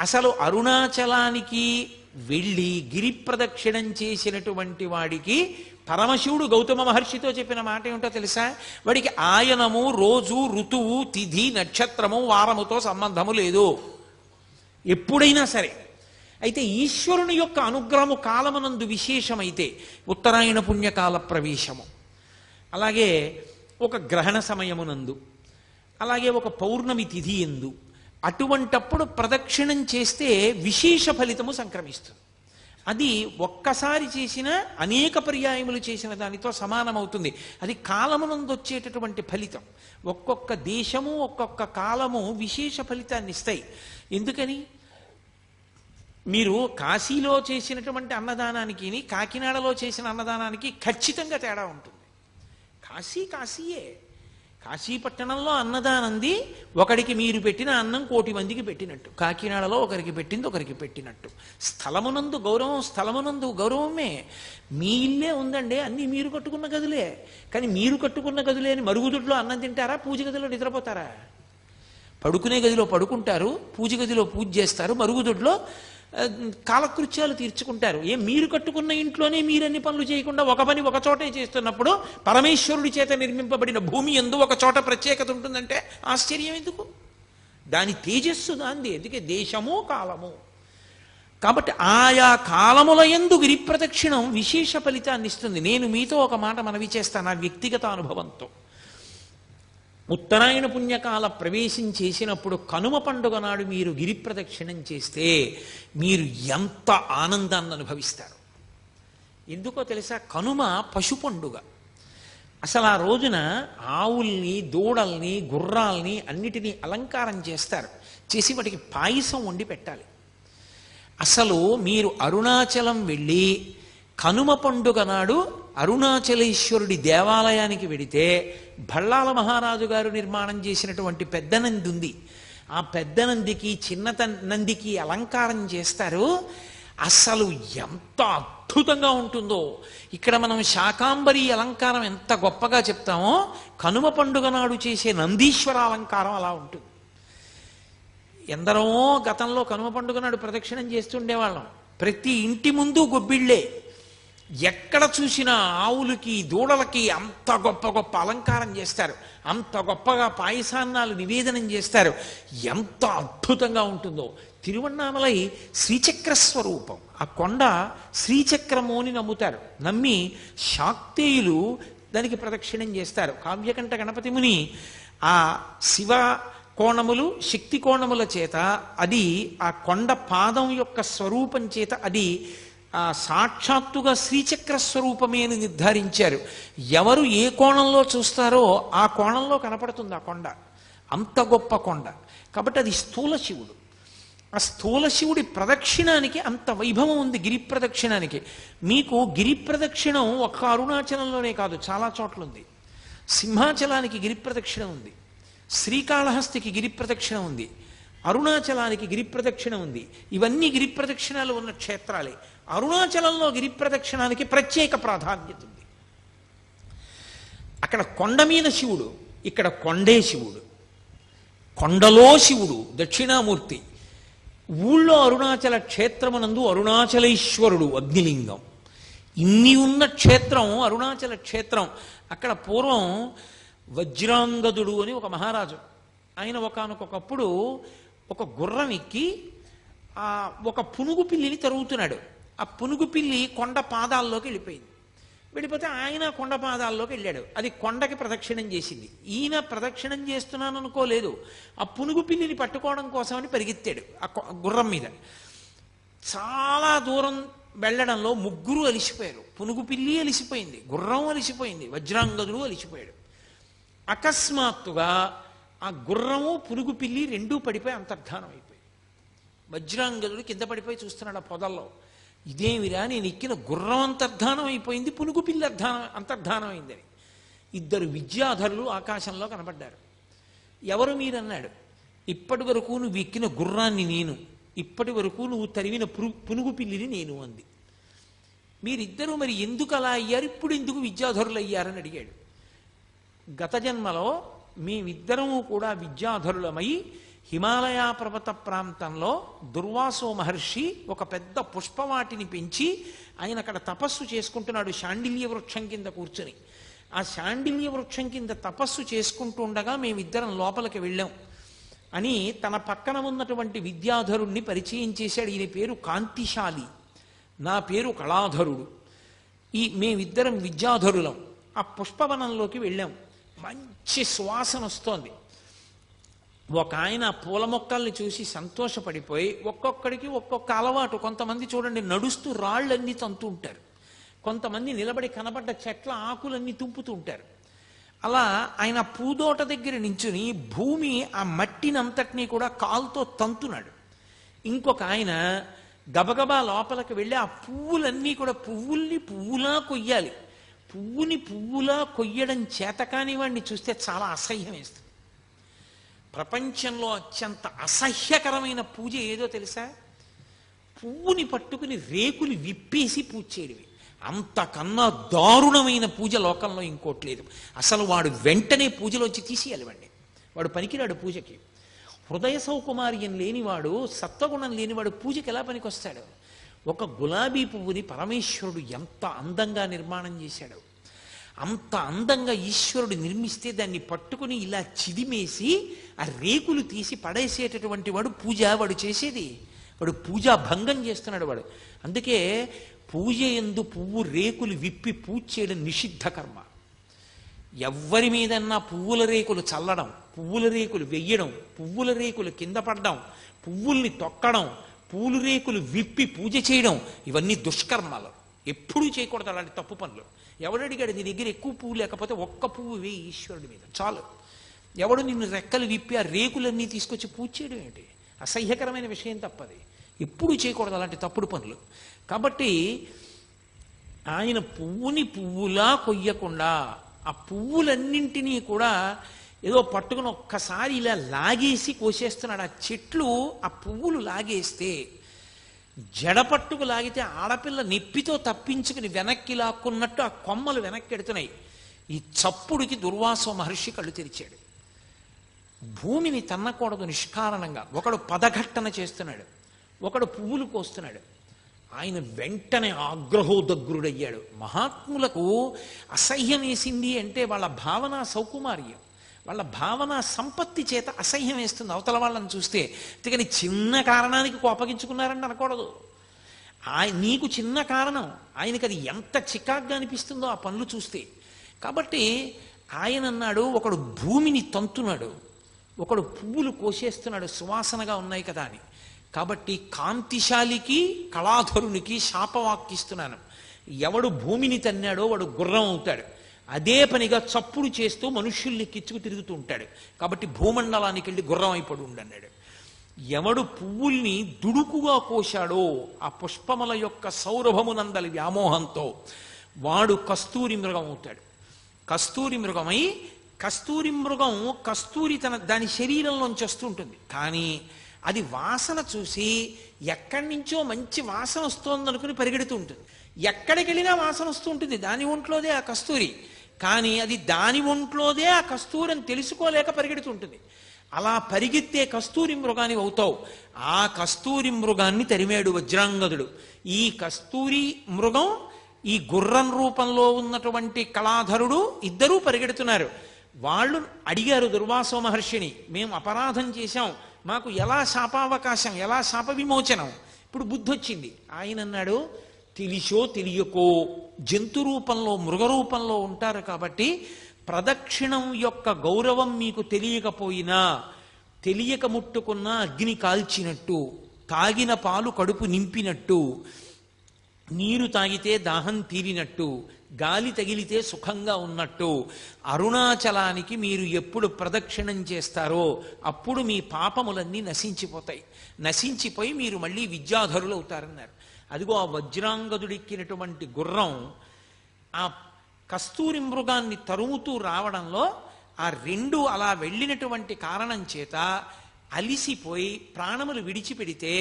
అసలు అరుణాచలానికి వెళ్ళి గిరి ప్రదక్షిణం చేసినటువంటి వాడికి పరమశివుడు గౌతమ మహర్షితో చెప్పిన మాట ఏమిటో తెలుసా? వాడికి ఆయనము, రోజు, ఋతువు, తిథి, నక్షత్రము, వారముతో సంబంధము లేదు ఎప్పుడైనా సరే. అయితే ఈశ్వరుని యొక్క అనుగ్రహము కాలమునందు విశేషమైతే ఉత్తరాయణ పుణ్యకాల ప్రవేశము, అలాగే ఒక గ్రహణ సమయమునందు, అలాగే ఒక పౌర్ణమి తిథి ఎందు, అటువంటప్పుడు ప్రదక్షిణం చేస్తే విశేష ఫలితము సంక్రమిస్తుంది. అది ఒక్కసారి చేసిన అనేక పర్యాయములు చేసిన దానితో సమానమవుతుంది. అది కాలమునందు వచ్చేటటువంటి ఫలితం. ఒక్కొక్క దేశము ఒక్కొక్క కాలము విశేష ఫలితాన్ని ఇస్తాయి. ఎందుకని? మీరు కాశీలో చేసినటువంటి అన్నదానానికి కాకినాడలో చేసిన అన్నదానానికి ఖచ్చితంగా తేడా ఉంటుంది. కాశీయే. కాశీపట్టణంలో అన్నదానంది ఒకడికి మీరు పెట్టిన అన్నం కోటి మందికి పెట్టినట్టు, కాకినాడలో ఒకరికి పెట్టింది ఒకరికి పెట్టినట్టు. స్థలమునందు గౌరవం, స్థలమునందు గౌరవమే. మీ ఇల్లే ఉందండి, అన్నీ మీరు కట్టుకున్న గదులే. కానీ మీరు కట్టుకున్న గదులే అని మరుగుదొడ్లో అన్నం తింటారా? పూజ గదిలో నిద్రపోతారా? పడుకునే గదిలో పడుకుంటారు, పూజ గదిలో పూజ చేస్తారు, మరుగుదొడ్లో కాలకృత్యాలు తీర్చుకుంటారు. మీరు కట్టుకున్న ఇంట్లోనే మీరన్ని పనులు చేయకుండా ఒక పని ఒక చోటే చేస్తున్నప్పుడు పరమేశ్వరుడి చేత నిర్మింపబడిన భూమి యందు ఒక చోట ప్రత్యేకత ఉంటుందంటే ఆశ్చర్యం ఎందుకు? దాని తేజస్సు దాంది. అందుకే దేశము కాలము. కాబట్టి ఆయా కాలముల యందు గిరి ప్రదక్షిణం విశేష ఫలితాన్ని ఇస్తుంది. నేను మీతో ఒక మాట మనవి చేస్తాను నా వ్యక్తిగత అనుభవంతో. ఉత్తరాయణ పుణ్యకాల ప్రవేశం చేసినప్పుడు కనుమ పండుగ నాడు మీరు గిరి ప్రదక్షిణం చేస్తే మీరు ఎంత ఆనందాన్ని అనుభవిస్తారు. ఎందుకో తెలుసా? కనుమ పశు పండుగ. అసలు ఆ రోజున ఆవుల్ని, దూడల్ని, గుర్రాల్ని అన్నిటినీ అలంకారం చేస్తారు. చేసి వాటికి పాయసం వండి పెట్టాలి. అసలు మీరు అరుణాచలం వెళ్ళి కనుమ పండుగ నాడు అరుణాచలేశ్వరుడి దేవాలయానికి వెడితే భళ్ళాల మహారాజు గారు నిర్మాణం చేసినటువంటి పెద్ద నంది ఉంది. ఆ పెద్ద నందికి చిన్న నందికి అలంకారం చేస్తారు. అసలు ఎంత అద్భుతంగా ఉంటుందో. ఇక్కడ మనం శాకాంబరి అలంకారం ఎంత గొప్పగా చెప్తామో కనుమ పండుగ నాడు చేసే నందీశ్వర అలంకారం అలా ఉంటుంది. ఎందరో గతంలో కనుమ పండుగ నాడు ప్రదక్షిణం చేస్తుండేవాళ్ళం. ప్రతి ఇంటి ముందు గొబ్బిళ్ళే. ఎక్కడ చూసినా ఆవులకి, దూడలకి అంత గొప్ప గొప్ప అలంకారం చేస్తారు. అంత గొప్పగా పాయసాన్నాలు నివేదనం చేస్తారు. ఎంత అద్భుతంగా ఉంటుందో. తిరువన్నామలై శ్రీచక్ర స్వరూపం. ఆ కొండ శ్రీచక్రము అని నమ్ముతారు. నమ్మి శాక్తేయులు దానికి ప్రదక్షిణం చేస్తారు. కావ్యకంఠ గణపతి ముని ఆ శివ కోణములు, శక్తి కోణముల చేత అది ఆ కొండ పాదం యొక్క స్వరూపం చేత అది సాక్షాత్తుగా శ్రీచక్ర స్వరూపమే అని నిర్ధారించారు. ఎవరు ఏ కోణంలో చూస్తారో ఆ కోణంలో కనపడుతుంది ఆ కొండ. అంత గొప్ప కొండ. కాబట్టి అది స్థూల శివుడు. ఆ స్థూల శివుడి ప్రదక్షిణానికి అంత వైభవం ఉంది. గిరి ప్రదక్షిణానికి మీకు గిరి ప్రదక్షిణం ఒక్క అరుణాచలంలోనే కాదు, చాలా చోట్ల ఉంది. సింహాచలానికి గిరి ప్రదక్షిణ ఉంది, శ్రీకాళహస్తికి గిరి ప్రదక్షిణ ఉంది, అరుణాచలానికి గిరి ప్రదక్షిణ ఉంది. ఇవన్నీ గిరి ప్రదక్షిణాలు ఉన్న క్షేత్రాలే. అరుణాచలంలో గిరి ప్రదక్షిణానికి ప్రత్యేక ప్రాధాన్యత ఉంది. అక్కడ కొండ మీద శివుడు, ఇక్కడ కొండే శివుడు. కొండలో శివుడు దక్షిణామూర్తి. ఊళ్ళో అరుణాచల క్షేత్రమునందు అరుణాచలేశ్వరుడు అగ్నిలింగం. ఇన్ని ఉన్న క్షేత్రం అరుణాచల క్షేత్రం. అక్కడ పూర్వం వజ్రాంగదుడు అని ఒక మహారాజు, ఆయన ఒకానొకప్పుడు ఒక గుర్రం ఎక్కి ఒక పునుగు పిల్లిని తరుగుతున్నాడు. ఆ పునుగు పిల్లి కొండ పాదాల్లోకి వెళ్ళిపోయింది. వెళ్ళిపోతే ఆయన కొండ పాదాల్లోకి వెళ్ళాడు. అది కొండకి ప్రదక్షిణం చేసింది. ఈయన ప్రదక్షిణం చేస్తున్నాను అనుకోలేదు. ఆ పునుగు పిల్లిని పట్టుకోవడం కోసమని పరిగెత్తాడు ఆ గుర్రం మీద. చాలా దూరం వెళ్ళడంలో ముగ్గురు అలిసిపోయారు. పునుగు పిల్లి అలిసిపోయింది, గుర్రం అలిసిపోయింది, వజ్రాంగదుడు అలిసిపోయాడు. అకస్మాత్తుగా ఆ గుర్రము, పునుగు పిల్లి రెండూ పడిపోయి అంతర్ధానం అయిపోయి, వజ్రాంగదుడు కింద పడిపోయి చూస్తున్నాడు ఆ పొదల్లో. ఇదేమిరా, నేను ఎక్కిన గుర్రం అంతర్ధానం అయిపోయింది, పునుగు పిల్లి అంతర్ధానం అయిందని. ఇద్దరు విద్యాధరులు ఆకాశంలో కనబడ్డారు. ఎవరు మీరన్నాడు. ఇప్పటి వరకు నువ్వు ఎక్కిన గుర్రాన్ని నేను, ఇప్పటి వరకు నువ్వు తరివిన పునుగు పిల్లిని నేను అంది. మీరిద్దరూ మరి ఎందుకు అలా అయ్యారు, ఇప్పుడు ఎందుకు విద్యాధరులు అయ్యారని అడిగాడు. గత జన్మలో మేమిద్దరము కూడా విద్యాధరులమై హిమాలయ పర్వత ప్రాంతంలో దుర్వాసో మహర్షి ఒక పెద్ద పుష్పవాటిని పెంచి ఆయన అక్కడ తపస్సు చేసుకుంటున్నాడు శాండిల్య వృక్షం కింద కూర్చుని. ఆ శాండిల్య వృక్షం కింద తపస్సు చేసుకుంటూ ఉండగా మేమిద్దరం లోపలికి వెళ్ళాం అని తన పక్కన ఉన్నటువంటి విద్యాధరుణ్ణి పరిచయం చేశాడు. ఈయన పేరు కాంతిశాలి, నా పేరు కళాధరుడు, మేమిద్దరం విద్యాధరులం. ఆ పుష్పవనంలోకి వెళ్ళాం. మంచి సువాసన వస్తోంది. ఒక ఆయన పూల మొక్కల్ని చూసి సంతోషపడిపోయి ఒక్కొక్కడికి ఒక్కొక్క అలవాటు. కొంతమంది చూడండి నడుస్తూ రాళ్ళన్నీ తంతూ ఉంటారు, కొంతమంది నిలబడి కనబడ్డ చెట్ల ఆకులన్నీ తుంపుతూ ఉంటారు. అలా ఆయన పూదోట దగ్గర నించుని భూమి ఆ మట్టినంతటినీ కూడా కాలుతో తంతున్నాడు. ఇంకొక ఆయన గబగబా లోపలికి వెళ్ళి ఆ పువ్వులన్నీ కూడా పువ్వుల్ని పువ్వులా కొయ్యాలి. పువ్వుని పువ్వులా కొయ్యడం చేతకాని వాడిని చూస్తే చాలా అసహ్యం వేస్తుంది. ప్రపంచంలో అత్యంత అసహ్యకరమైన పూజ ఏదో తెలుసా? పువ్వుని పట్టుకుని రేకులు విప్పేసి పూజ చేయడమే. అంతకన్నా దారుణమైన పూజ లోకంలో ఇంకోటి లేదు. అసలు వాడు వెంటనే పూజలోంచి తీసేయాలి వాడిని. వాడు పనికిరాడు పూజకి. హృదయ సౌకుమార్యం లేనివాడు, సత్వగుణం లేనివాడు పూజకి ఎలా పనికొస్తాడు? ఒక గులాబీ పువ్వుని పరమేశ్వరుడు ఎంత అందంగా నిర్మాణం చేశాడు. అంత అందంగా ఈశ్వరుడు నిర్మిస్తే దాన్ని పట్టుకుని ఇలా చిదిమేసి ఆ రేకులు తీసి పడేసేటటువంటి వాడు పూజ వాడు చేసేది. వాడు పూజా భంగం చేస్తున్నాడు వాడు. అందుకే పూజ యందు పువ్వు రేకులు విప్పి పూజ చేయడం నిషిద్ధ కర్మ. ఎవ్వరి మీదన్నా పువ్వుల రేకులు చల్లడం, పువ్వుల రేకులు వెయ్యడం, పువ్వుల రేకులు కింద పడడం, పువ్వుల్ని తొక్కడం, పూలు రేకులు విప్పి పూజ చేయడం, ఇవన్నీ దుష్కర్మాలు. ఎప్పుడూ చేయకూడదు అలాంటి తప్పు పనులు. ఎవడడిగాడు నీ దగ్గర ఎక్కువ పువ్వు లేకపోతే ఒక్క పువ్వు వేయి ఈశ్వరుడి మీద చాలు. ఎవడు నిన్ను రెక్కలు విప్పి ఆ రేకులన్నీ తీసుకొచ్చి పూజ చేయడం ఏంటి? అసహ్యకరమైన విషయం తప్పది. ఎప్పుడూ చేయకూడదు అలాంటి తప్పుడు పనులు. కాబట్టి ఆయన పువ్వుని పువ్వులా కొయ్యకుండా ఆ పువ్వులన్నింటినీ కూడా ఏదో పట్టుకుని ఒక్కసారి ఇలా లాగేసి కోసేస్తున్నాడు. ఆ చెట్లు ఆ పువ్వులు లాగేస్తే జడపట్టుకు లాగితే ఆడపిల్ల నెప్పితో తప్పించుకుని వెనక్కి లాక్కున్నట్టు ఆ కొమ్మలు వెనక్కి ఎడుతున్నాయి. ఈ చప్పుడికి దుర్వాసో మహర్షి కళ్ళు తెరిచాడు. భూమిని తన్నకూడదు నిష్కారణంగా. ఒకడు పదఘట్టన చేస్తున్నాడు, ఒకడు పువ్వులు కోస్తున్నాడు. ఆయన వెంటనే ఆగ్రహోదగ్రుడయ్యాడు. మహాత్ములకు అసహ్యం వేసింది అంటే వాళ్ళ భావన సౌకుమార్యం, వాళ్ళ భావన సంపత్తి చేత అసహ్యం వేస్తుంది అవతల వాళ్ళని చూస్తే. అందుకని చిన్న కారణానికి కోపగించుకున్నారంటే అనకూడదు. నీకు చిన్న కారణం, ఆయనకి అది ఎంత చికాగ్గా అనిపిస్తుందో ఆ పనులు చూస్తే. కాబట్టి ఆయన అన్నాడు, ఒకడు భూమిని తంతున్నాడు, ఒకడు పువ్వులు కోసేస్తున్నాడు సువాసనగా ఉన్నాయి కదా అని. కాబట్టి కాంతిశాలికి కళాధరునికి శాపవాక్కిస్తున్నాను. ఎవడు భూమిని తన్నాడో వాడు గుర్రం అవుతాడు. అదే పనిగా చప్పుడు చేస్తూ మనుష్యుల్ని కిచ్చుకు తిరుగుతూ ఉంటాడు. కాబట్టి భూమండలానికి వెళ్ళి గుర్రం అయిపడు ఉండన్నాడు. ఎవడు పువ్వుల్ని దుడుకుగా కోశాడో ఆ పుష్పముల యొక్క సౌరభమునందలి వ్యామోహంతో వాడు కస్తూరి మృగం అవుతాడు. కస్తూరి మృగమై కస్తూరి మృగం దాని శరీరంలోంచి వస్తుంటుంది. కానీ అది వాసన చూసి ఎక్కడి నుంచో మంచి వాసన వస్తోందనుకుని పరిగెడుతూ ఉంటుంది. ఎక్కడికి వెళ్ళినా వాసన వస్తూ ఉంటుంది. దాని ఒంట్లోదే ఆ కస్తూరి, కానీ అది దాని ఒంట్లోదే ఆ కస్తూరి అని తెలుసుకోలేక పరిగెడుతుంటుంది. అలా పరిగెత్తే కస్తూరి మృగాన్ని అవుతావు. ఆ కస్తూరి మృగాన్ని తరిమాడు వజ్రాంగదుడు. ఈ కస్తూరి మృగం ఈ గుర్రం రూపంలో ఉన్నటువంటి కళాధరుడు ఇద్దరూ పరిగెడుతున్నారు. వాళ్ళు అడిగారు దుర్వాసో మహర్షిని, మేము అపరాధం చేశాం, మాకు ఎలా శాపావకాశం, ఎలా శాప విమోచనం? ఇప్పుడు బుద్ధి వచ్చింది. ఆయన అన్నాడు, తెలిసో తెలియకో జంతు రూపంలో మృగ రూపంలో ఉంటారు కాబట్టి ప్రదక్షిణం యొక్క గౌరవం మీకు తెలియకపోయినా తెలియక ముట్టుకున్న అగ్ని కాల్చినట్టు, తాగిన పాలు కడుపు నింపినట్టు, నీరు తాగితే దాహం తీరినట్టు, గాలి తగిలితే సుఖంగా ఉన్నట్టు అరుణాచలానికి మీరు ఎప్పుడు ప్రదక్షిణం చేస్తారో అప్పుడు మీ పాపములన్నీ నశించిపోతాయి. నశించిపోయి మీరు మళ్ళీ విద్యాధరులు అవుతారన్నారు. అదిగో ఆ వజ్రాంగదుడెక్కినటువంటి గుర్రం ఆ కస్తూరి మృగాన్ని తరుముతూ రావడంలో ఆ రెండు అలా వెళ్ళినటువంటి కారణం చేత అలిసిపోయి ప్రాణములు విడిచిపెడితే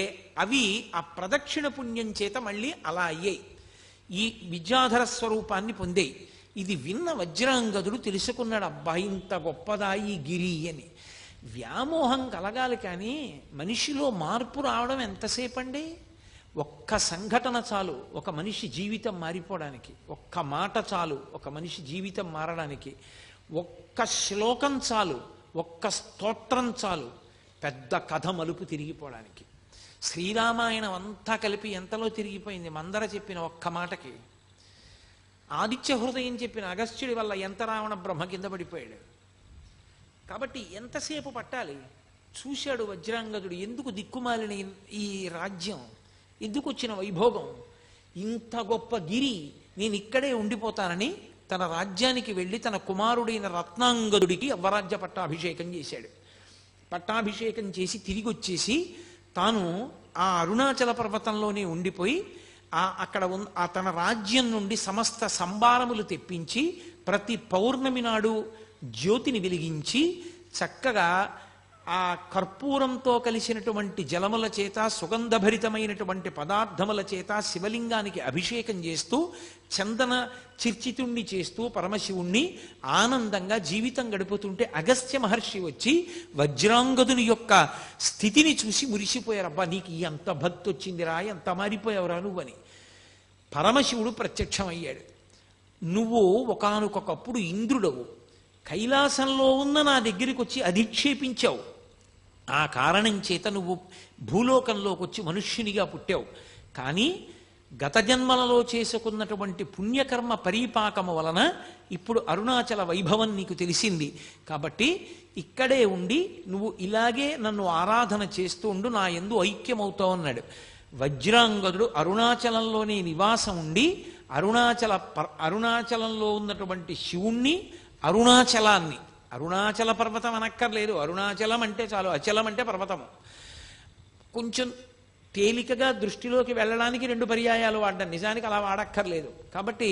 అవి ఆ ప్రదక్షిణ పుణ్యం చేత మళ్ళీ అలా అయ్యాయి, ఈ విద్యాధర స్వరూపాన్ని పొందాయి. ఇది విన్న వజ్రాంగదుడు తెలుసుకున్నాడు, అబ్బా ఇంత గొప్పదా ఈ గిరి అని. వ్యామోహం కలగాలి కానీ మనిషిలో మార్పు రావడం ఎంతసేపు అండి? ఒక్క సంఘటన చాలు ఒక మనిషి జీవితం మారిపోవడానికి, ఒక్క మాట చాలు ఒక మనిషి జీవితం మారడానికి, ఒక్క శ్లోకం చాలు, ఒక్క స్తోత్రం చాలు పెద్ద కథ మలుపు తిరిగిపోవడానికి. శ్రీరామాయణం అంతా కలిపి ఎంతలో తిరిగిపోయింది మందర చెప్పిన ఒక్క మాటకి. ఆదిత్య హృదయం చెప్పిన అగస్త్యుడి వల్ల ఎంత రావణ బ్రహ్మ కింద పడిపోయాడు. కాబట్టి ఎంతసేపు పట్టాలి? చూశాడు వజ్రాంగదుడు, ఎందుకు దిక్కుమాలిన ఈ రాజ్యం, ఎందుకు వచ్చిన వైభోగం, ఇంత గొప్ప గిరి, నేను ఇక్కడే ఉండిపోతానని తన రాజ్యానికి వెళ్ళి తన కుమారుడైన రత్నాంగదుడికి అవ్వరాజ్య పట్టాభిషేకం చేశాడు. పట్టాభిషేకం చేసి తిరిగి వచ్చేసి తాను ఆ అరుణాచల పర్వతంలోనే ఉండిపోయి అక్కడ ఆ తన రాజ్యం నుండి సమస్త సంభారములు తెప్పించి ప్రతి పౌర్ణమి నాడు జ్యోతిని వెలిగించి చక్కగా ఆ కర్పూరంతో కలిసినటువంటి జలముల చేత సుగంధభరితమైనటువంటి పదార్థముల చేత శివలింగానికి అభిషేకం చేస్తూ చందన చిర్చితుణ్ణి చేస్తూ పరమశివుణ్ణి ఆనందంగా జీవితం గడుపుతుంటే అగస్త్య మహర్షి వచ్చి వజ్రాంగదుని యొక్క స్థితిని చూసి మురిసిపోయారు. అబ్బా, నీకు ఎంత భక్తి వచ్చిందిరా, ఎంత మారిపోయావురా నువ్వని. పరమశివుడు ప్రత్యక్షమయ్యాడు. నువ్వు ఒకానొకప్పుడు ఇంద్రుడవు, కైలాసంలో ఉన్న నా దగ్గరికి వచ్చి అధిక్షేపించావు, ఆ కారణం చేత నువ్వు భూలోకంలోకి వచ్చి మనుష్యునిగా పుట్టావు. కానీ గత జన్మలలో చేసుకున్నటువంటి పుణ్యకర్మ పరిపాకము వలన ఇప్పుడు అరుణాచల వైభవం నీకు తెలిసింది. కాబట్టి ఇక్కడే ఉండి నువ్వు ఇలాగే నన్ను ఆరాధన చేస్తూ ఉండు, నా యందు ఐక్యమవుతావు అన్నాడు. వజ్రాంగదుడు అరుణాచలంలోనే నివాసం ఉండి అరుణాచలంలో ఉన్నటువంటి శివుణ్ణి, అరుణాచలాన్ని, అరుణాచల పర్వతం అనక్కర్లేదు, అరుణాచలం అంటే చాలు, అచలం అంటే పర్వతము. కొంచెం తేలికగా దృష్టిలోకి వెళ్ళడానికి 2 పర్యాయాలు వాడ్డాను, నిజానికి అలా వాడక్కర్లేదు. కాబట్టి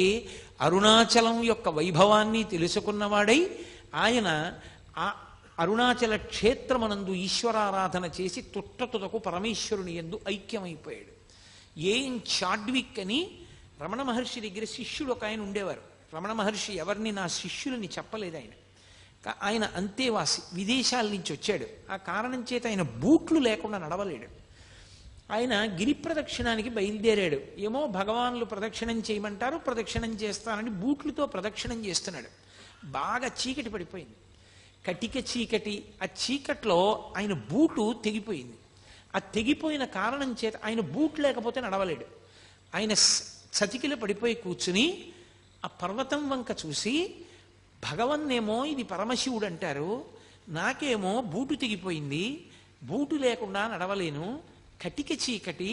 అరుణాచలం యొక్క వైభవాన్ని తెలుసుకున్నవాడై ఆయన ఆ అరుణాచల క్షేత్రమనందు ఈశ్వరారాధన చేసి తుట్టతుదకు పరమేశ్వరుని యందు ఐక్యమైపోయాడు. ఏం చాడ్విక్ అని రమణ మహర్షి దగ్గర శిష్యుడు ఒక ఆయన ఉండేవారు. రమణ మహర్షి ఎవరిని నా శిష్యులని చెప్పలేదు. ఆయన అంతేవాసి, విదేశాల నుంచి వచ్చాడు. ఆ కారణం చేత ఆయన బూట్లు లేకుండా నడవలేడు. ఆయన గిరి ప్రదక్షిణానికి బయలుదేరాడు. ఏమో భగవాన్లు ప్రదక్షిణం చేయమంటారు, ప్రదక్షిణం చేస్తానని బూట్లతో ప్రదక్షిణం చేస్తున్నాడు. బాగా చీకటి పడిపోయింది, కటిక చీకటి. ఆ చీకట్లో ఆయన బూటు తెగిపోయింది. ఆ తెగిపోయిన కారణం చేత ఆయన బూట్ లేకపోతే నడవలేడు. ఆయన చతికిలు పడిపోయి కూర్చుని ఆ పర్వతం వంక చూసి, భగవన్నేమో ఇది పరమశివుడు అంటారు, నాకేమో బూటు తెగిపోయింది, బూటు లేకుండా నడవలేను, కటిక చీకటి,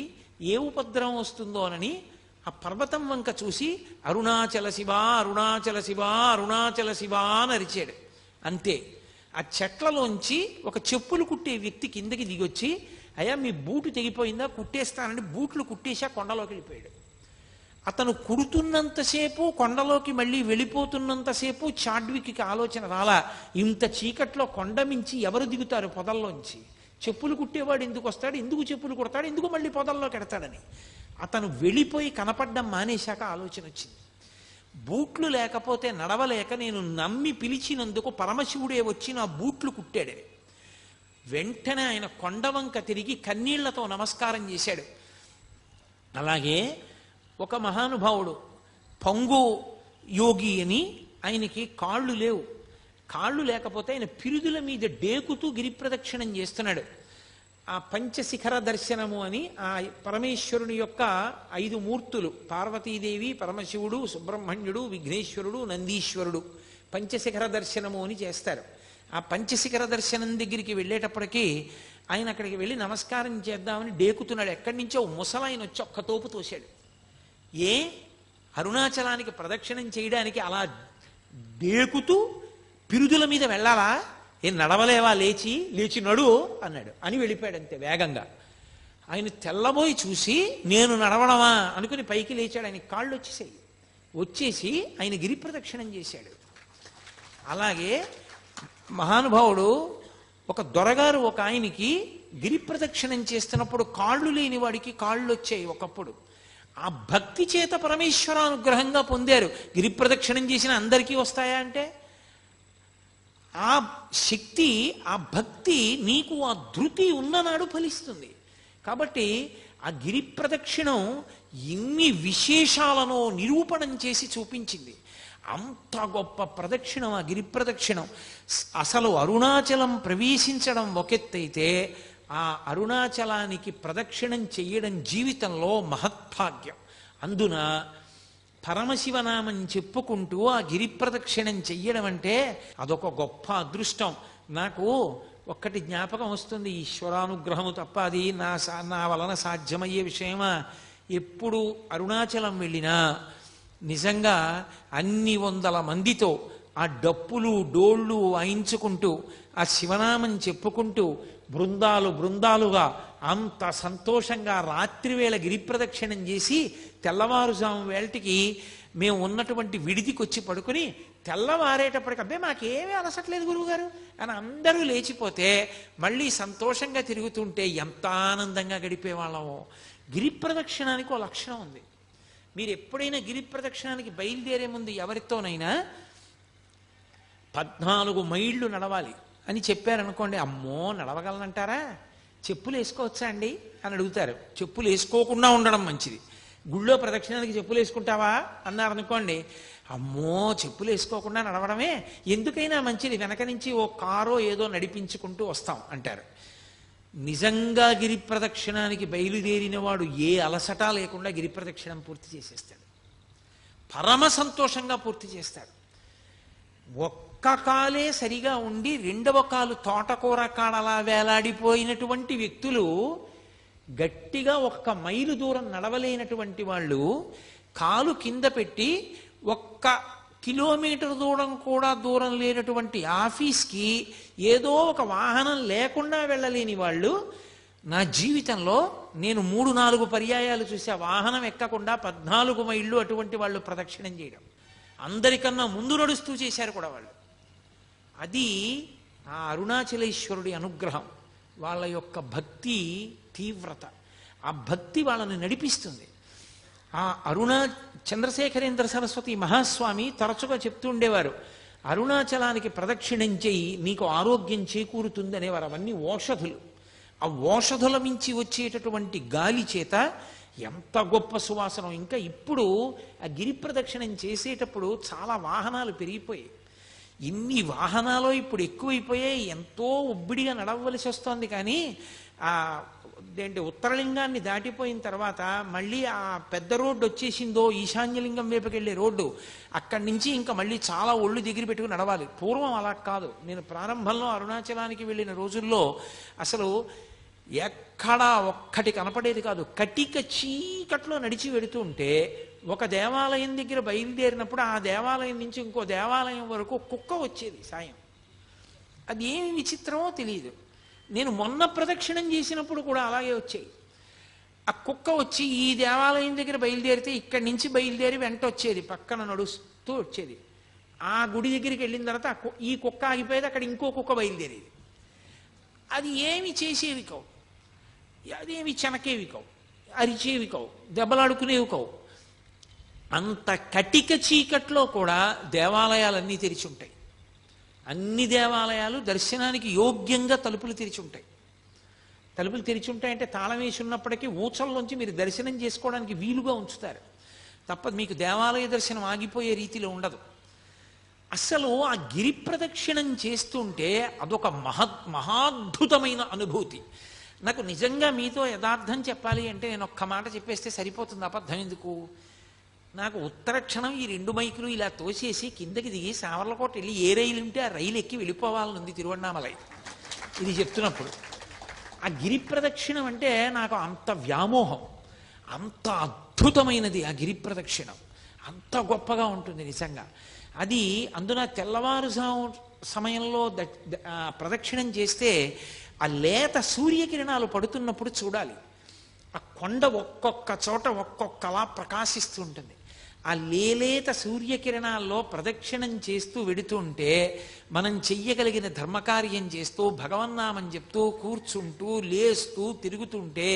ఏ ఉపద్రవం వస్తుందోనని ఆ పర్వతం వంక చూసి అరుణాచల శివ, అరుణాచల శివ, అరుణాచల శివ అని అరిచాడు. అంతే. ఆ చెట్లలోంచి ఒక చెప్పులు కుట్టే వ్యక్తి కిందకి దిగొచ్చి, అయ్యా మీ బూటు తెగిపోయిందా, కుట్టేస్తానని బూట్లు కుట్టేసి ఆ కొండలోకి వెళ్ళిపోయాడు. అతను కుడుతున్నంతసేపు, కొండలోకి మళ్ళీ వెళ్ళిపోతున్నంతసేపు చాడ్విక్కి ఆలోచన రాలా, ఇంత చీకట్లో కొండ మించి ఎవరు దిగుతారు పొదల్లోంచి, చెప్పులు కుట్టేవాడు ఎందుకు వస్తాడు, ఎందుకు చెప్పులు కుడతాడు, ఎందుకు మళ్ళీ పొదల్లోకి ఎడతాడని. అతను వెళ్ళిపోయి కనపడ్డం మానేశాక ఆలోచన వచ్చింది, బూట్లు లేకపోతే నడవలేక నేను నమ్మి పిలిచినందుకు పరమశివుడే వచ్చి నా బూట్లు కుట్టాడు. వెంటనే ఆయన కొండవంక తిరిగి కన్నీళ్లతో నమస్కారం చేశాడు. అలాగే ఒక మహానుభావుడు పంగు యోగి అని, ఆయనకి కాళ్ళు లేవు. కాళ్ళు లేకపోతే ఆయన పిరుదుల మీద డేకుతూ గిరిప్రదక్షిణం చేస్తున్నాడు. ఆ పంచశిఖర దర్శనము అని ఆ పరమేశ్వరుని యొక్క 5 మూర్తులు, పార్వతీదేవి, పరమశివుడు, సుబ్రహ్మణ్యుడు, విఘ్నేశ్వరుడు, నందీశ్వరుడు, పంచశిఖర దర్శనము అని చేస్తారు. ఆ పంచశిఖర దర్శనం దగ్గరికి వెళ్ళేటప్పటికీ ఆయన అక్కడికి వెళ్ళి నమస్కారం చేద్దామని డేకుతున్నాడు. ఎక్కడి నుంచో ముసలాయన వచ్చి ఒక్క తోపు తోశాడు. ఏ అరుణాచలానికి ప్రదక్షిణం చేయడానికి అలా డేకుతూ పిరుదుల మీద వెళ్ళాలా, ఏం నడవలేవా, లేచి నడు అన్నాడు. అని వెళ్ళిపోయాడు అంతే వేగంగా. ఆయన తెల్లబోయి చూసి నేను నడవడమా అనుకుని పైకి లేచాడు. ఆయన కాళ్ళు వచ్చేసి ఆయన గిరి ప్రదక్షిణం చేశాడు. అలాగే మహానుభావుడు ఒక దొరగారు ఒక ఆయనకి గిరి ప్రదక్షిణం చేస్తున్నప్పుడు కాళ్ళు లేని వాడికి కాళ్ళు వచ్చాయి ఒకప్పుడు. ఆ భక్తి చేత పరమేశ్వరానుగ్రహంగా పొందారు. గిరి ప్రదక్షిణం చేసిన అందరికీ వస్తాయా అంటే ఆ శక్తి, ఆ భక్తి నీకు ఆ ధృతి ఉన్ననాడు ఫలిస్తుంది. కాబట్టి ఆ గిరి ప్రదక్షిణం ఎన్ని విశేషాలను నిరూపణం చేసి చూపించింది. అంత గొప్ప ప్రదక్షిణం ఆ గిరి ప్రదక్షిణం. అసలు అరుణాచలం ప్రవేశించడం ఒకెత్తైతే ఆ అరుణాచలానికి ప్రదక్షిణం చెయ్యడం జీవితంలో మహత్భాగ్యం. అందున పరమశివనామం చెప్పుకుంటూ ఆ గిరి ప్రదక్షిణం చెయ్యడం అంటే అదొక గొప్ప అదృష్టం. నాకు ఒక్కటి జ్ఞాపకం వస్తుంది, ఈశ్వరానుగ్రహము తప్ప అది నా వలన సాధ్యమయ్యే విషయమా? ఎప్పుడు అరుణాచలం వెళ్ళినా నిజంగా అన్ని వందల మందితో ఆ డప్పులు డోళ్ళు వాయించుకుంటూ ఆ శివనామం చెప్పుకుంటూ బృందాలుగా అంత సంతోషంగా రాత్రివేళ గిరి ప్రదక్షిణం చేసి తెల్లవారుజాము వేళటికి మేము ఉన్నటువంటి విడిదికి వచ్చి పడుకుని తెల్లవారేటప్పటికి అబ్బే మాకేమీ అలసట్లేదు గురువుగారు అని అందరూ లేచిపోతే మళ్ళీ సంతోషంగా తిరుగుతుంటే ఎంత ఆనందంగా గడిపేవాళ్ళమో. గిరి ప్రదక్షిణానికి ఒక లక్షణం ఉంది. మీరు ఎప్పుడైనా గిరి ప్రదక్షిణానికి బయలుదేరే ముందు ఎవరితోనైనా 14 మైళ్ళు నడవాలి అని చెప్పారనుకోండి, అమ్మో నడవగలనంటారా, చెప్పులు వేసుకోవచ్చా అండి అని అడుగుతారు. చెప్పులు వేసుకోకుండా ఉండడం మంచిది. గుళ్ళో ప్రదక్షిణానికి చెప్పులు వేసుకుంటావా అన్నారనుకోండి, అమ్మో చెప్పులు వేసుకోకుండా నడవడమే ఎందుకైనా మంచిది, వెనక నుంచి ఓ కారో ఏదో నడిపించుకుంటూ వస్తాం అంటారు. నిజంగా గిరి ప్రదక్షిణానికి బయలుదేరిన వాడు ఏ అలసట లేకుండా గిరి ప్రదక్షిణం పూర్తి చేసేస్తాడు. పరమ సంతోషంగా పూర్తి చేస్తాడు. ఒక్క కాలే సరిగా ఉండి రెండవ కాలు తోటకూర కాడలా వేలాడిపోయినటువంటి వ్యక్తులు, గట్టిగా 1 మైలు దూరం నడవలేనటువంటి వాళ్ళు కాలు కింద పెట్టి 1 కిలోమీటర్ దూరం లేనటువంటి ఆఫీస్కి ఏదో ఒక వాహనం లేకుండా వెళ్ళలేని వాళ్ళు, నా జీవితంలో నేను 3-4 పర్యాయాలు చూసా వాహనం ఎక్కకుండా 14 మైళ్ళు అటువంటి వాళ్ళు ప్రదక్షిణం చేయడం. అందరికన్నా ముందు నడుస్తూ చేశారు కూడా వాళ్ళు. అది ఆ అరుణాచలేశ్వరుడి అనుగ్రహం, వాళ్ళ యొక్క భక్తి తీవ్రత. ఆ భక్తి వాళ్ళని నడిపిస్తుంది. ఆ చంద్రశేఖరేంద్ర సరస్వతి మహాస్వామి తరచుగా చెప్తూ ఉండేవారు, అరుణాచలానికి ప్రదక్షిణం చేయి నీకు ఆరోగ్యం చేకూరుతుంది అనేవారు. అవన్నీ ఓషధులు. ఆ ఓషధుల మించి వచ్చేటటువంటి గాలి చేత ఎంత గొప్ప సువాసనం. ఇంకా ఇప్పుడు ఆ గిరి ప్రదక్షిణం చేసేటప్పుడు చాలా వాహనాలు పెరిగిపోయాయి. ఇన్ని వాహనాలు ఇప్పుడు ఎక్కువైపోయాయి. ఎంతో ఉబ్బిడిగా నడవలసి వస్తోంది. కానీ ఉత్తరలింగాన్ని దాటిపోయిన తర్వాత మళ్ళీ ఆ పెద్ద రోడ్డు వచ్చేసిందో, ఈశాన్యలింగం వైపుకెళ్ళే రోడ్డు, అక్కడి నుంచి ఇంకా మళ్ళీ చాలా ఒళ్ళు దగ్గర పెట్టుకుని నడవాలి. పూర్వం అలా కాదు. నేను ప్రారంభంలో అరుణాచలానికి వెళ్ళిన రోజుల్లో అసలు ఎక్కడా ఒక్కటి కనపడేది కాదు. కటిక చీకట్లో నడిచి వెడుతూ ఉంటే ఒక దేవాలయం దగ్గర బయలుదేరినప్పుడు ఆ దేవాలయం నుంచి ఇంకో దేవాలయం వరకు కుక్క వచ్చేది సాయం. అది ఏమి విచిత్రమో తెలియదు. నేను మొన్న ప్రదక్షిణం చేసినప్పుడు కూడా అలాగే వచ్చాయి. ఆ కుక్క వచ్చి ఈ దేవాలయం దగ్గర బయలుదేరితే ఇక్కడి నుంచి బయలుదేరి వెంట వచ్చేది, పక్కన నడుస్తూ వచ్చేది. ఆ గుడి దగ్గరికి వెళ్ళిన తర్వాత ఈ కుక్క ఆగిపోయేది, అక్కడ ఇంకో కుక్క బయలుదేరేది. అది ఏమి చేసేవి కావు, అదేమి చెనకేవి కావు, అరిచేవి కావు, దెబ్బలాడుకునేవి కావు. అంత కటిక చీకట్లో కూడా దేవాలయాలన్నీ తెరిచి ఉంటాయి. అన్ని దేవాలయాలు దర్శనానికి యోగ్యంగా తలుపులు తెరిచి ఉంటాయి. తలుపులు తెరిచి ఉంటాయంటే తాళం వేసి ఉన్నప్పటికీ ఊచల్లోంచి మీరు దర్శనం చేసుకోవడానికి వీలుగా ఉంచుతారు తప్ప మీకు దేవాలయ దర్శనం ఆగిపోయే రీతిలో ఉండదు. అసలు ఆ గిరి ప్రదక్షిణం చేస్తుంటే అదొక మహాద్భుతమైన అనుభూతి. నాకు నిజంగా మీతో యథార్థం చెప్పాలి అంటే నేను ఒక్క మాట చెప్పేస్తే సరిపోతుంది, అబద్ధం ఎందుకు. నాకు ఉత్తరక్షణం ఈ 2 మైకులు ఇలా తోసేసి కిందకి దిగి సావర్లకోట వెళ్ళి ఏ రైలు ఉంటే ఆ రైలు ఎక్కి వెళ్ళిపోవాలనుంది తిరువണ്ണామలై. ఇది చెప్తున్నప్పుడు ఆ గిరి ప్రదక్షిణం అంటే నాకు అంత వ్యామోహం, అంత అద్భుతమైనది ఆ గిరి ప్రదక్షిణం, అంత గొప్పగా ఉంటుంది నిజంగా. అది అందున తెల్లవారుజాము సమయంలో ప్రదక్షిణం చేస్తే ఆ లేత సూర్యకిరణాలు పడుతున్నప్పుడు చూడాలి. ఆ కొండ ఒక్కొక్క చోట ఒక్కొక్కలా ప్రకాశిస్తూ ఉంటుంది. ఆ లేలేత సూర్యకిరణాల్లో ప్రదక్షిణం చేస్తూ వెడుతుంటే మనం చెయ్యగలిగిన ధర్మకార్యం చేస్తూ భగవన్నామం చెప్తూ కూర్చుంటూ లేస్తూ తిరుగుతుంటే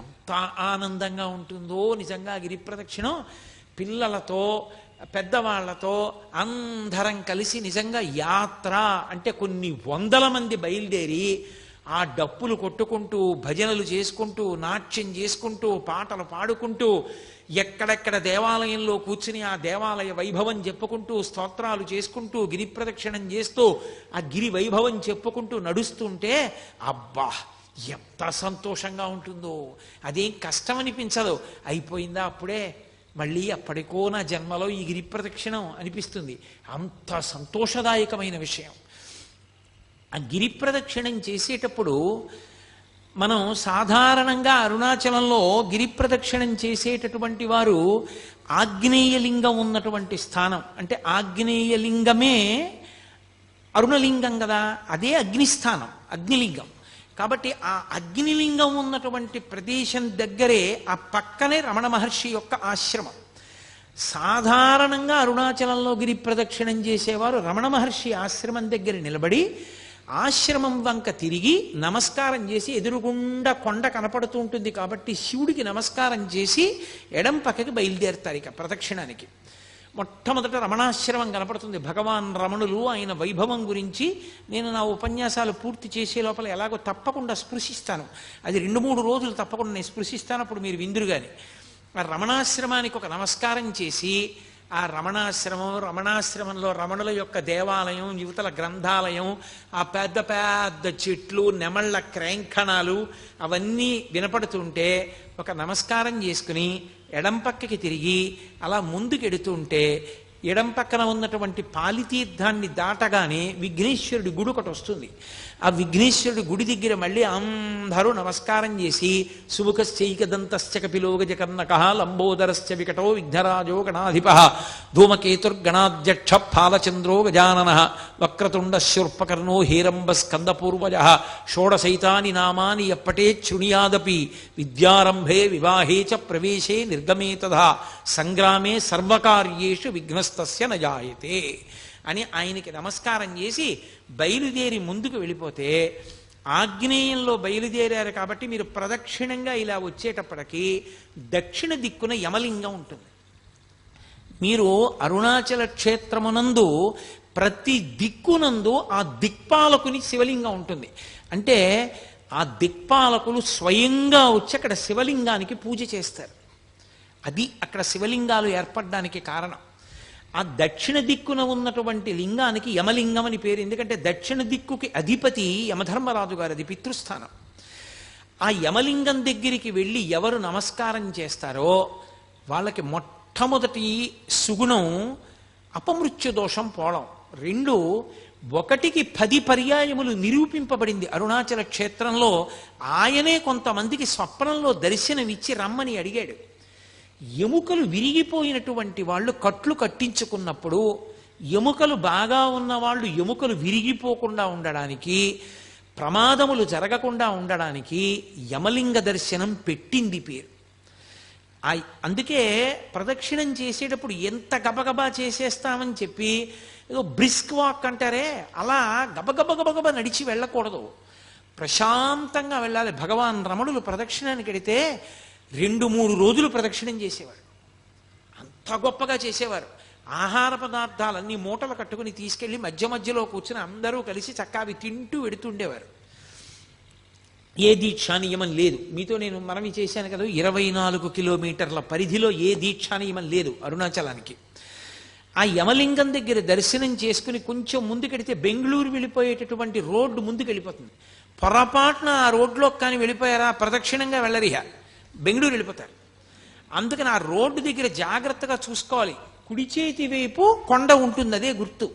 ఎంత ఆనందంగా ఉంటుందో నిజంగా గిరి ప్రదక్షిణం. పిల్లలతో పెద్దవాళ్లతో అందరం కలిసి నిజంగా యాత్ర అంటే కొన్ని వందల మంది బయలుదేరి ఆ డప్పులు కొట్టుకుంటూ భజనలు చేసుకుంటూ నాట్యం చేసుకుంటూ పాటలు పాడుకుంటూ ఎక్కడెక్కడ దేవాలయంలో కూర్చుని ఆ దేవాలయ వైభవం చెప్పుకుంటూ స్తోత్రాలు చేసుకుంటూ గిరి ప్రదక్షిణం చేస్తూ ఆ గిరి వైభవం చెప్పుకుంటూ నడుస్తుంటే అబ్బా ఎంత సంతోషంగా ఉంటుందో, అదేం కష్టం అనిపించదు. అయిపోయిందా అప్పుడే, మళ్ళీ అప్పటికో నా జన్మలో ఈ గిరి ప్రదక్షిణం అనిపిస్తుంది. అంత సంతోషదాయకమైన విషయం. ఆ గిరి ప్రదక్షిణం చేసేటప్పుడు మనం సాధారణంగా అరుణాచలంలో గిరి ప్రదక్షిణం చేసేటటువంటి వారు ఆగ్నేయలింగం ఉన్నటువంటి స్థానం, అంటే ఆగ్నేయలింగమే అరుణలింగం కదా, అదే అగ్నిస్థానం, అగ్నిలింగం. కాబట్టి ఆ అగ్నిలింగం ఉన్నటువంటి ప్రదేశం దగ్గరే ఆ పక్కనే రమణ మహర్షి యొక్క ఆశ్రమం. సాధారణంగా అరుణాచలంలో గిరి ప్రదక్షిణం చేసేవారు రమణ మహర్షి ఆశ్రమం దగ్గర నిలబడి ఆశ్రమం వంక తిరిగి నమస్కారం చేసి, ఎదురుగుండా కొండ కనపడుతూ ఉంటుంది కాబట్టి శివుడికి నమస్కారం చేసి ఎడం పక్కకి బయలుదేరుతారు ఇక ప్రదక్షిణానికి. మొట్టమొదట రమణాశ్రమం కనపడుతుంది. భగవాన్ రమణులు ఆయన వైభవం గురించి నేను నా ఉపన్యాసాలు పూర్తి చేసే లోపల ఎలాగో తప్పకుండా స్పృశిస్తాను. అది 2-3 రోజులు తప్పకుండా నేను స్పృశిస్తాను, అప్పుడు మీరు విందురు కానీ. ఆ రమణాశ్రమానికి ఒక నమస్కారం చేసి ఆ రమణాశ్రమంలో రమణుల యొక్క దేవాలయం, యువతల గ్రంథాలయం, ఆ పెద్ద పెద్ద చెట్లు, నెమళ్ల క్రేంఖణాలు అవన్నీ వినపడుతుంటే ఒక నమస్కారం చేసుకుని ఎడం పక్కకి తిరిగి అలా ముందుకెడుతుంటే ఎడం పక్కన ఉన్నటువంటి పాలితీర్థాన్ని దాటగానే విఘ్నేశ్వరుడి గుడి ఒకటి వస్తుంది. ఆ విఘ్నేశ్వరుడి గుడి దగ్గర మళ్ళీ అందరూ నమస్కారం చేసి సుముఖశ్చైకదంతశ్చ కపిలోగజకర్ణకః లంబోదరశ్చ వికటో విఘ్నరాజో గణాధిపః ధూమకేతుర్గణాధ్యక్ష ఫాలచంద్రో గజాననః వక్రతుండ శూర్పకర్ణో హేరంబ స్కందపూర్వజః షోడశైతాని నామాని ఎప్పటే శృణుయాదపి విద్యారంభే వివాహే చ ప్రవేశే నిర్గమే తథా సంగ్రామే సర్వకార్యేషు విఘ్నస్తస్య నజాయతే అని ఆయనకి నమస్కారం చేసి బయలుదేరి ముందుకు వెళ్ళిపోతే, ఆగ్నేయంలో బయలుదేరారు కాబట్టి మీరు ప్రదక్షిణంగా ఇలా వచ్చేటప్పటికి దక్షిణ దిక్కున యమలింగం ఉంటుంది. మీరు అరుణాచల క్షేత్రమునందు ప్రతి దిక్కునందు ఆ దిక్పాలకుని శివలింగం ఉంటుంది. అంటే ఆ దిక్పాలకులు స్వయంగా వచ్చి అక్కడ శివలింగానికి పూజ చేస్తారు. అది అక్కడ శివలింగాలు ఏర్పడడానికి కారణం. ఆ దక్షిణ దిక్కున ఉన్నటువంటి లింగానికి యమలింగం అని పేరు. ఎందుకంటే దక్షిణ దిక్కుకి అధిపతి యమధర్మరాజు గారు, అది పితృస్థానం. ఆ యమలింగం దగ్గరికి వెళ్ళి ఎవరు నమస్కారం చేస్తారో వాళ్ళకి మొట్టమొదటి సుగుణం అపమృత్యు దోషం పోవడం. 2, 1కి 10 పర్యాయములు నిరూపింపబడింది అరుణాచల క్షేత్రంలో. ఆయనే కొంతమందికి స్వప్నంలో దర్శనమిచ్చి రమ్మని అడిగాడు. ఎముకలు విరిగిపోయినటువంటి వాళ్ళు కట్లు కట్టించుకున్నప్పుడు ఎముకలు బాగా ఉన్న ఎముకలు విరిగిపోకుండా ఉండడానికి, ప్రమాదములు జరగకుండా ఉండడానికి యమలింగ దర్శనం పెట్టింది పేరు. అందుకే ప్రదక్షిణం చేసేటప్పుడు ఎంత గబగబా చేసేస్తామని చెప్పి ఏదో బ్రిస్క్ వాక్ అంటారే, అలా గబగబ నడిచి వెళ్ళకూడదు, ప్రశాంతంగా వెళ్ళాలి. భగవాన్ రమణులు ప్రదక్షిణానికి వెడితే 2-3 రోజులు ప్రదక్షిణం చేసేవారు. అంత గొప్పగా చేసేవారు. ఆహార పదార్థాలన్నీ మూటలు కట్టుకుని తీసుకెళ్లి మధ్య మధ్యలో కూర్చుని అందరూ కలిసి చక్కగా అవి తింటూ వెడుతుండేవారు. ఏ దీక్షా నియమం లేదు. మీతో నేను మనవి చేశాను కదా, 24 కిలోమీటర్ల పరిధిలో ఏ దీక్షా నియమం లేదు అరుణాచలానికి. ఆ యమలింగం దగ్గర దర్శనం చేసుకుని కొంచెం ముందుకెడితే బెంగళూరు వెళ్ళిపోయేటటువంటి రోడ్డు ముందుకు వెళ్ళిపోతుంది. పొరపాటున ఆ రోడ్లో కానీ వెళ్ళిపోయారా ప్రదక్షిణంగా వెళ్ళరిహ, బెంగళూరు వెళ్ళిపోతారు. అందుకని ఆ రోడ్డు దగ్గర జాగ్రత్తగా చూసుకోవాలి. కుడి చేతి వైపు కొండ ఉంటుంది, అదే గుర్తు.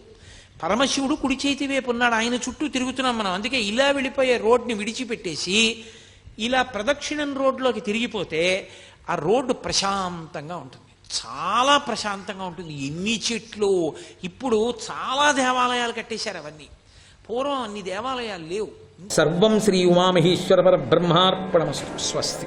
పరమశివుడు కుడి చేతి వైపు ఉన్నాడు, ఆయన చుట్టూ తిరుగుతున్నాం మనం. అందుకే ఇలా వెళ్ళిపోయే రోడ్ని విడిచిపెట్టేసి ఇలా ప్రదక్షిణం రోడ్లోకి తిరిగిపోతే ఆ రోడ్డు ప్రశాంతంగా ఉంటుంది, చాలా ప్రశాంతంగా ఉంటుంది. ఎన్ని చెట్లు! ఇప్పుడు చాలా దేవాలయాలు కట్టేశారు అవన్నీ. పూర్వం అన్ని దేవాలయాలు లేవు. సర్వం శ్రీ ఉమామహేశ్వర పరబ్రహ్మార్పణమస్తు. స్వస్తి.